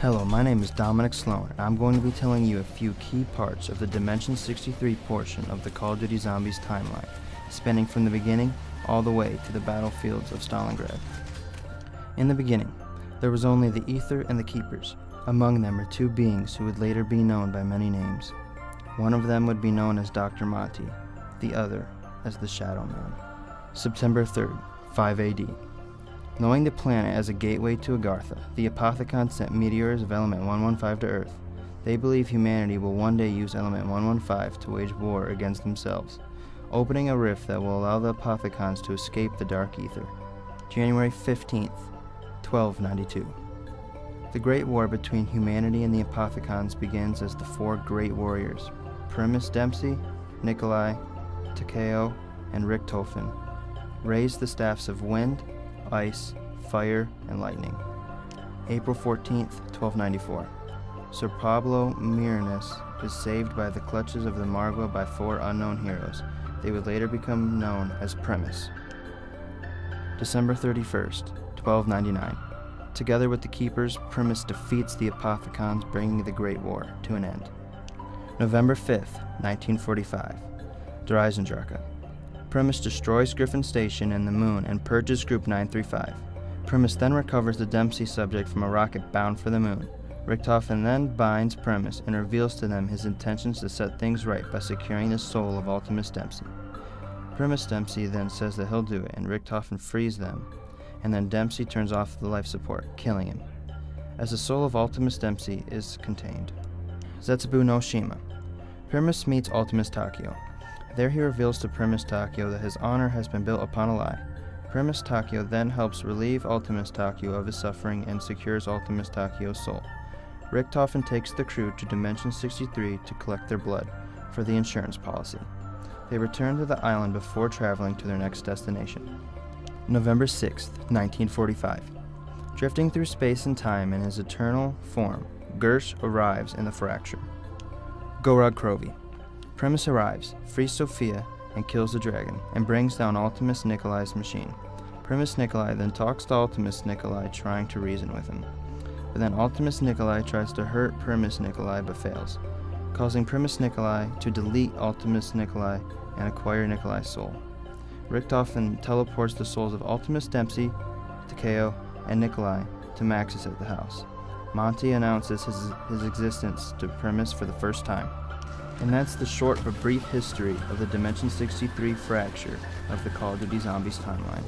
Hello, my name is Dominic Sloan, and I'm going to be telling you a few key parts of the Dimension 63 portion of the Call of Duty Zombies timeline, spanning from the beginning all the way to the battlefields of Stalingrad. In the beginning, there was only the Ether and the Keepers. Among them are two beings who would later be known by many names. One of them would be known as Dr. Monty, the other as the Shadow Man. September 3rd, 5 AD. Knowing the planet as a gateway to Agartha, the Apothicons sent meteors of Element 115 to Earth. They believe humanity will one day use Element 115 to wage war against themselves, opening a rift that will allow the Apothicons to escape the Dark Ether. January 15th, 1292. The Great War between humanity and the Apothicons begins as the four Great Warriors, Primus Dempsey, Nikolai, Takeo, and Richthofen, raise the staffs of wind, ice, fire, and lightning. April 14th, 1294. Sir Pablo Milanés is saved by the clutches of the Margwa by four unknown heroes. They would later become known as Primus. December 31st, 1299. Together with the Keepers, Primus defeats the Apothicons, bringing the Great War to an end. November 5th, 1945. Dreisendrache. Primus destroys Griffin Station and the Moon and purges Group 935. Primus then recovers the Dempsey subject from a rocket bound for the Moon. Richthofen then binds Primus and reveals to them his intentions to set things right by securing the soul of Ultimus Dempsey. Primus Dempsey then says that he'll do it, and Richthofen frees them, and then Dempsey turns off the life support, killing him. As the soul of Ultimus Dempsey is contained. Zetsubu no Shima. Primus meets Ultimus Takeo. There he reveals to Primus Takeo that his honor has been built upon a lie. Primus Takeo then helps relieve Ultimus Takeo of his suffering and secures Ultimus Takeo's soul. Richthofen takes the crew to Dimension 63 to collect their blood for the insurance policy. They return to the island before traveling to their next destination. November 6th, 1945. Drifting through space and time in his eternal form, Gersh arrives in the Fracture. Gorod Krovi. Primus arrives, frees Sophia, and kills the dragon, and brings down Ultimus Nikolai's machine. Primus Nikolai then talks to Ultimus Nikolai, trying to reason with him. But then Ultimus Nikolai tries to hurt Primus Nikolai but fails, causing Primus Nikolai to delete Ultimus Nikolai and acquire Nikolai's soul. Richthofen teleports the souls of Ultimus Dempsey, Takeo, and Nikolai to Maxis at the house. Monty announces his existence to Primus for the first time. And that's the short but brief history of the Dimension 63 fracture of the Call of Duty Zombies timeline.